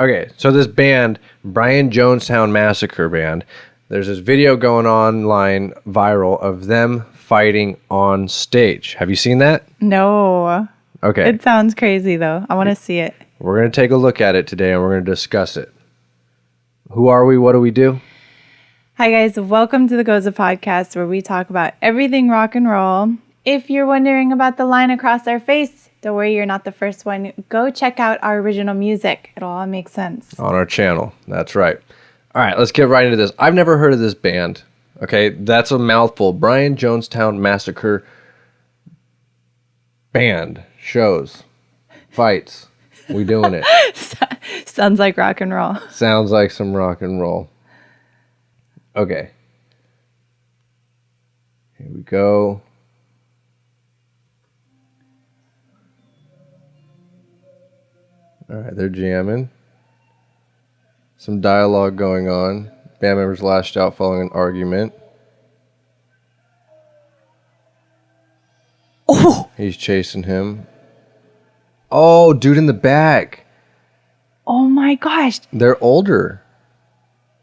Okay, so this band, Jonestown Massacre band, there's this video going online viral of them fighting on stage. Have you seen that? No. Okay. It sounds crazy, though. I want to see it. We're going to take a look at it today, and we're going to discuss it. Who are we? What do we do? Hi, guys. Welcome to the GOZA podcast, where we talk about everything rock and roll. If you're wondering about the line across our face, don't worry, you're not the first one. Go check out our original music. It'll all make sense. On our channel. That's right. All right, let's get right into this. I've never heard of this band. Okay, that's a mouthful. Jonestown Massacre band, shows, fights. We doing it. Sounds like rock and roll. Sounds like some rock and roll. Okay. Here we go. All right, they're jamming. Some dialogue going on. Band members lashed out following an argument. Oh! He's chasing him. Oh, dude in the back. Oh my gosh. They're older.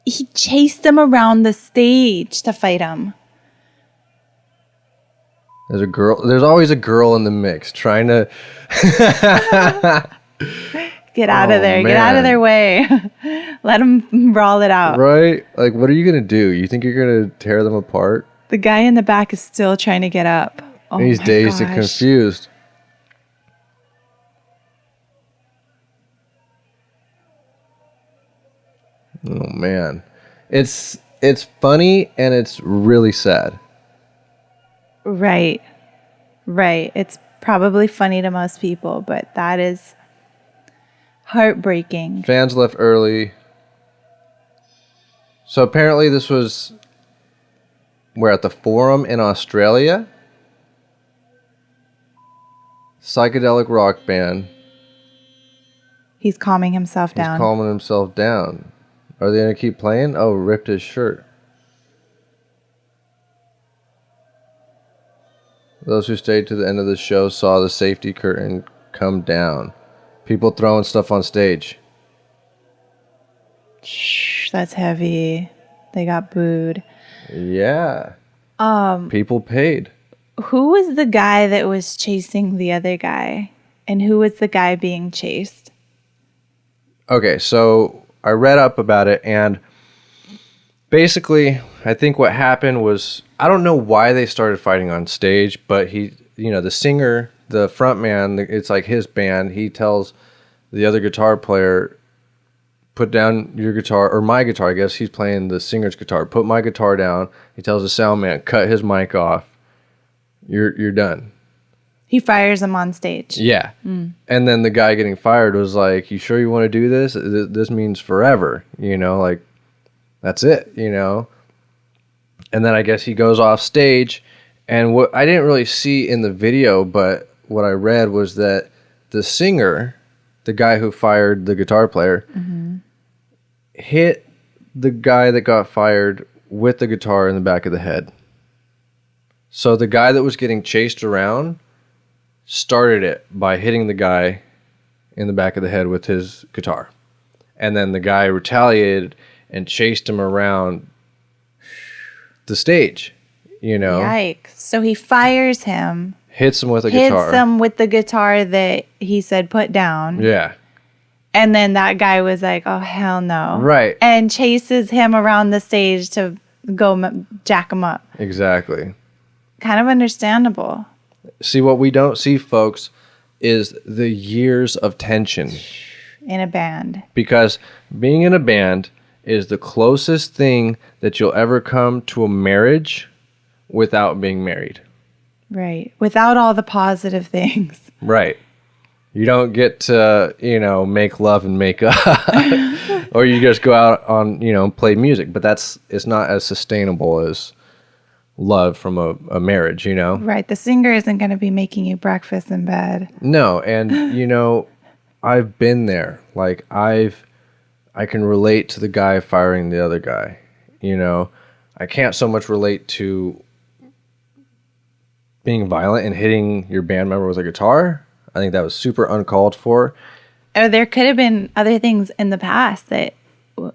He chased them around the stage to fight him. There's a girl. There's always a girl in the mix trying to... Get out of there. Man. Get out of their way. Let them brawl it out. Right? Like, what are you going to do? You think you're going to tear them apart? The guy in the back is still trying to get up. Oh, He's dazed and confused. Oh, man. It's funny and it's really sad. Right. Right. It's probably funny to most people, but that is heartbreaking. Fans left early. So apparently this was... We're at the Forum in Australia. Psychedelic rock band. He's calming himself down. He's calming himself down. Are they going to keep playing? Oh, ripped his shirt. Those who stayed to the end of the show saw the safety curtain come down. People throwing stuff on stage. Shh, that's heavy. They got booed. Yeah. People paid. Who was the guy that was chasing the other guy? And who was the guy being chased? Okay, so I read up about it, and basically, I think what happened was, I don't know why they started fighting on stage, but the singer, the front man, it's like his band, he tells the other guitar player, put down your guitar, or my guitar, I guess he's playing the singer's guitar, put my guitar down. He tells the sound man, cut his mic off. You're done. He fires him on stage. Yeah. And then the guy getting fired was like, you sure you want to do this? This means forever, like, that's it, And then I guess he goes off stage, and what I didn't really see in the video, but what I read was that the singer, the guy who fired the guitar player, hit the guy that got fired with the guitar in the back of the head. So the guy that was getting chased around started it by hitting the guy in the back of the head with his guitar. And then the guy retaliated and chased him around the stage, Yikes. So he fires him. Hits him with a guitar. Hits him with the guitar that he said put down. Yeah. And then that guy was like, oh, hell no. Right. And chases him around the stage to go jack him up. Exactly. Kind of understandable. See, what we don't see, folks, is the years of tension. In a band. Because being in a band is the closest thing that you'll ever come to a marriage without being married. Right. Without all the positive things. Right. You don't get to, make love and make up. Or you just go out on, play music. But it's not as sustainable as love from a marriage, Right. The singer isn't going to be making you breakfast in bed. No. And, I've been there. Like, I can relate to the guy firing the other guy. I can't so much relate to being violent and hitting your band member with a guitar. I think that was super uncalled for. or there could have been other things in the past that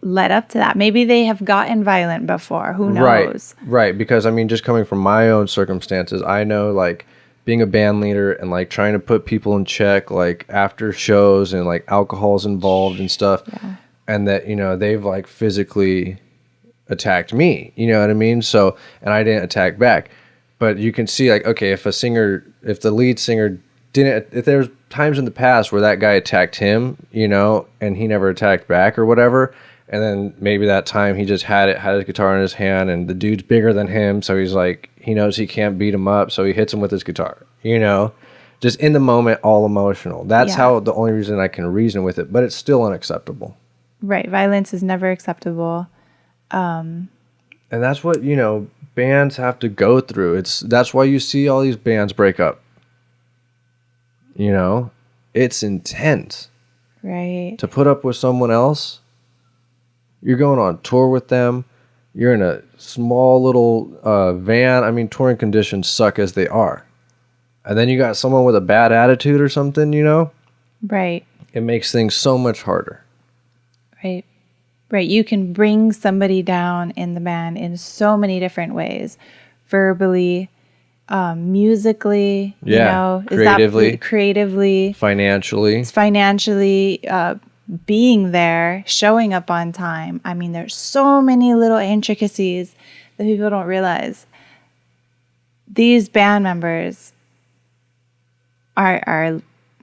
led up to that. Maybe they have gotten violent before. Who knows? Right. Because I mean, just coming from my own circumstances, I know like being a band leader and like trying to put people in check, like after shows and like alcohol's involved and stuff. Yeah. And that, you know, they've like physically attacked me, you know what I mean? So, and I didn't attack back. But you can see like, okay, if the lead singer if there's times in the past where that guy attacked him, you know, and he never attacked back or whatever, and then maybe that time he just had his guitar in his hand and the dude's bigger than him, so he's like, he knows he can't beat him up, so he hits him with his guitar, you know, just in the moment, all emotional. That's how the only reason I can reason with it, but it's still unacceptable. Right. Violence is never acceptable. And that's what, you know, bands have to go through. That's why you see all these bands break up. You know, it's intense. Right. To put up with someone else, you're going on tour with them. You're in a small little van. I mean, touring conditions suck as they are. And then you got someone with a bad attitude or something, you know? Right. It makes things so much harder. Right. Right. You can bring somebody down in the band in so many different ways. Verbally, musically, you know, creatively, financially, being there, showing up on time. I mean, there's so many little intricacies that people don't realize. These band members are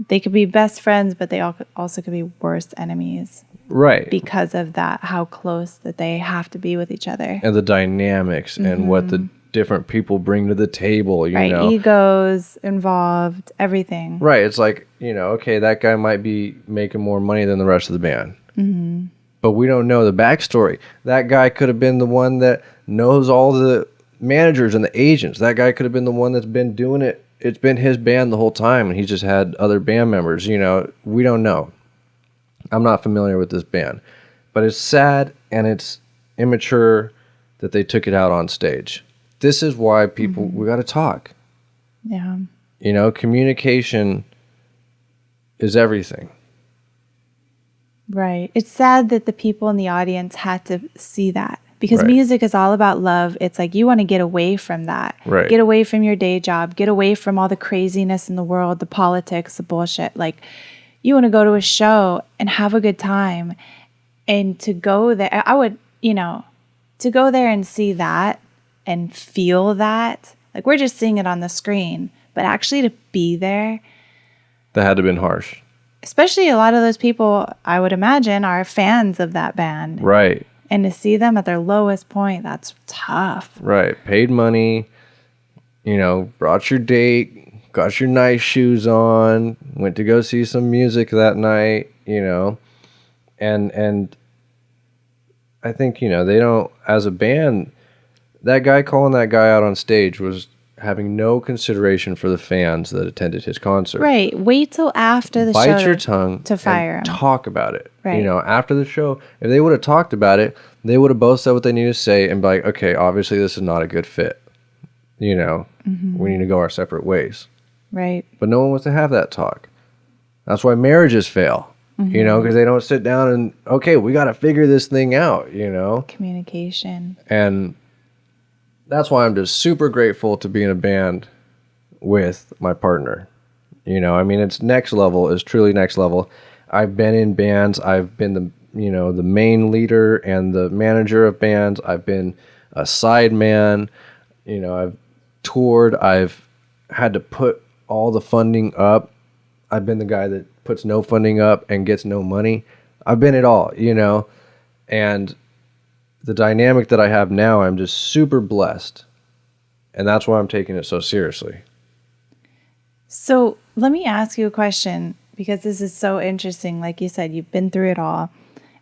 they could be best friends, but they also could be worst enemies. Right. Because of that, how close that they have to be with each other. And the dynamics and what the different people bring to the table, you know. Egos involved, everything. Right. It's like, you know, okay, that guy might be making more money than the rest of the band. Mm-hmm. But we don't know the backstory. That guy could have been the one that knows all the managers and the agents. That guy could have been the one that's been doing it. It's been his band the whole time, and he just had other band members. You know, we don't know. I'm not familiar with this band. But it's sad, and it's immature that they took it out on stage. This is why people, we got to talk. Yeah. You know, communication is everything. Right. It's sad that the people in the audience had to see that because music is all about love. It's like you want to get away from that. Right. Get away from your day job. Get away from all the craziness in the world, the politics, the bullshit. Like you want to go to a show and have a good time. And to go there, I would, you know, to go there and see that and feel that, like we're just seeing it on the screen, but actually to be there. That had to have been harsh. Especially a lot of those people, I would imagine, are fans of that band. Right. And to see them at their lowest point, that's tough. Right. Paid money, you know, brought your date, got your nice shoes on, went to go see some music that night, you know. And I think, you know, they don't, as a band, that guy calling that guy out on stage was having no consideration for the fans that attended his concert. Right. Wait till after the show. Bite your tongue to fire him. Talk about it. Right. You know, after the show, if they would have talked about it, they would have both said what they need to say and be like, okay, obviously this is not a good fit. You know, we need to go our separate ways. Right. But no one wants to have that talk. That's why marriages fail. You know, because they don't sit down and, okay, we got to figure this thing out, you know. Communication. And that's why I'm just super grateful to be in a band with my partner. You know, I mean, it's next level. It's truly next level. I've been in bands. I've been the main leader and the manager of bands. I've been a side man. You know, I've toured. I've had to put all the funding up. I've been the guy that puts no funding up and gets no money. I've been it all, you know, and the dynamic that I have now, I'm just super blessed. And that's why I'm taking it so seriously. So let me ask you a question, because this is so interesting. Like you said, you've been through it all.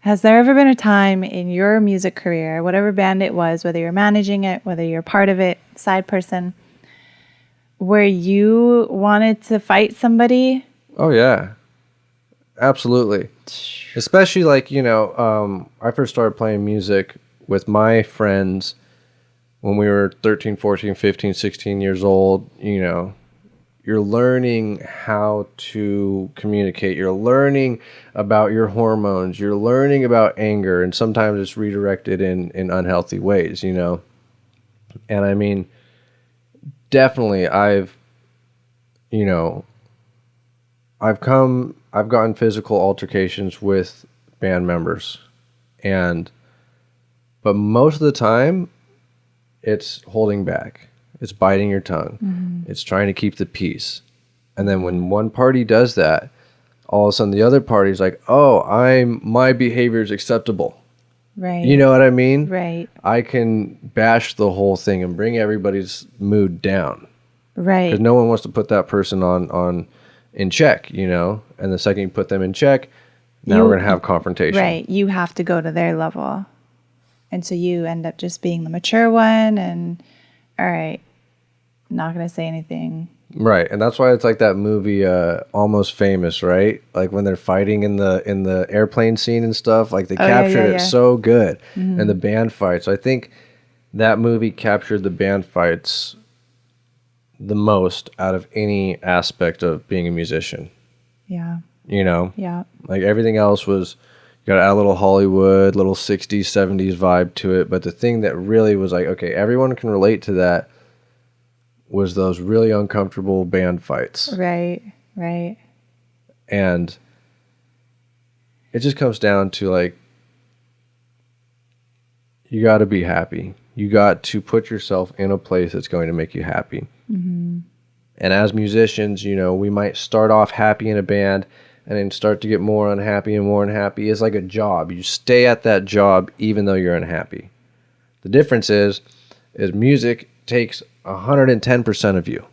Has there ever been a time in your music career, whatever band it was, whether you're managing it, whether you're part of it, side person, where you wanted to fight somebody? Oh, yeah. Absolutely. Especially like, you know, I first started playing music with my friends when we were 13, 14, 15, 16 years old. You know, You're learning how to communicate. You're learning about your hormones. You're learning about anger, and sometimes it's redirected in unhealthy ways, you know? And I mean, definitely I've gotten physical altercations with band members, but most of the time it's holding back. It's biting your tongue. Mm-hmm. It's trying to keep the peace. And then when one party does that, all of a sudden the other party's like, oh, my behavior is acceptable. Right. You know what I mean? Right. I can bash the whole thing and bring everybody's mood down. Right. Because no one wants to put that person on in check, you know? And the second you put them in check, now we're going to have confrontation. Right. You have to go to their level. And so you end up just being the mature one and, all right, not going to say anything. Right. And that's why it's like that movie Almost Famous, right? Like when they're fighting in the airplane scene and stuff, like they captured it so good. Mm-hmm. And the band fights. I think that movie captured the band fights the most out of any aspect of being a musician. Yeah. You know? Yeah. Like everything else was, you got to add a little Hollywood, little 60s, 70s vibe to it. But the thing that really was like, okay, everyone can relate to that was those really uncomfortable band fights. Right, right. And it just comes down to like, you got to be happy. You got to put yourself in a place that's going to make you happy. Mm-hmm. And as musicians, you know, we might start off happy in a band and then start to get more unhappy and more unhappy. It's like a job. You stay at that job even though you're unhappy. The difference is music takes 110% of you.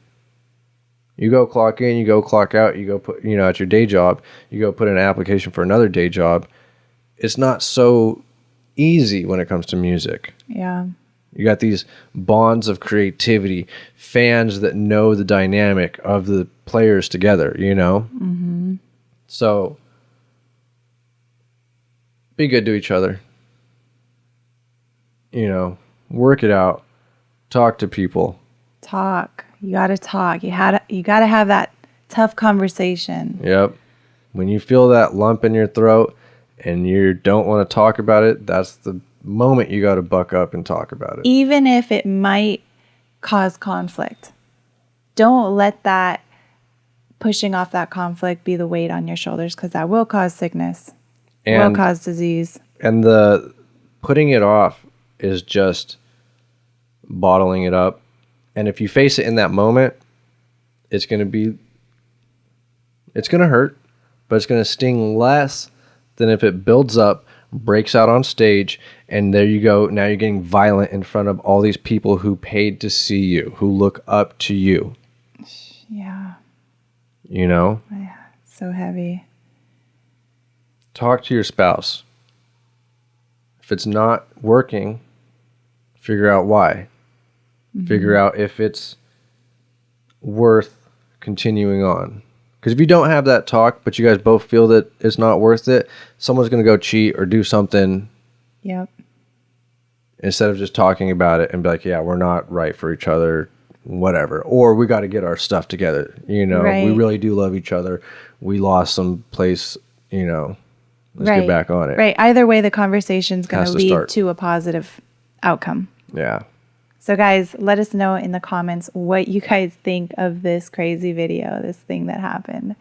You go clock in, you go clock out, you go put, you know, at your day job, you go put in an application for another day job. It's not so easy when it comes to music. Yeah. You got these bonds of creativity, fans that know the dynamic of the players together, you know? Mm-hmm. So, be good to each other. You know, work it out. Talk to people. Talk. You got to talk. You got to have that tough conversation. Yep. When you feel that lump in your throat and you don't want to talk about it, that's the moment you got to buck up and talk about it. Even if it might cause conflict. Don't let that pushing off that conflict be the weight on your shoulders, because that will cause sickness. Will cause disease. And the putting it off is just bottling it up. And if you face it in that moment, it's going to hurt, but it's going to sting less than if it builds up, breaks out on stage, and there you go. Now you're getting violent in front of all these people who paid to see you, who look up to you. Yeah. You know? Yeah. So heavy. Talk to your spouse. If it's not working, figure out why. Mm-hmm. Figure out if it's worth continuing on. Because if you don't have that talk, but you guys both feel that it's not worth it, someone's going to go cheat or do something. Yep. Instead of just talking about it and be like, yeah, we're not right for each other, whatever. Or we got to get our stuff together. You know, right. We really do love each other. We lost some place, you know, let's right. get back on it. Right. Either way, the conversation's going to lead to a positive outcome. Yeah. So guys, let us know in the comments what you guys think of this crazy video, this thing that happened.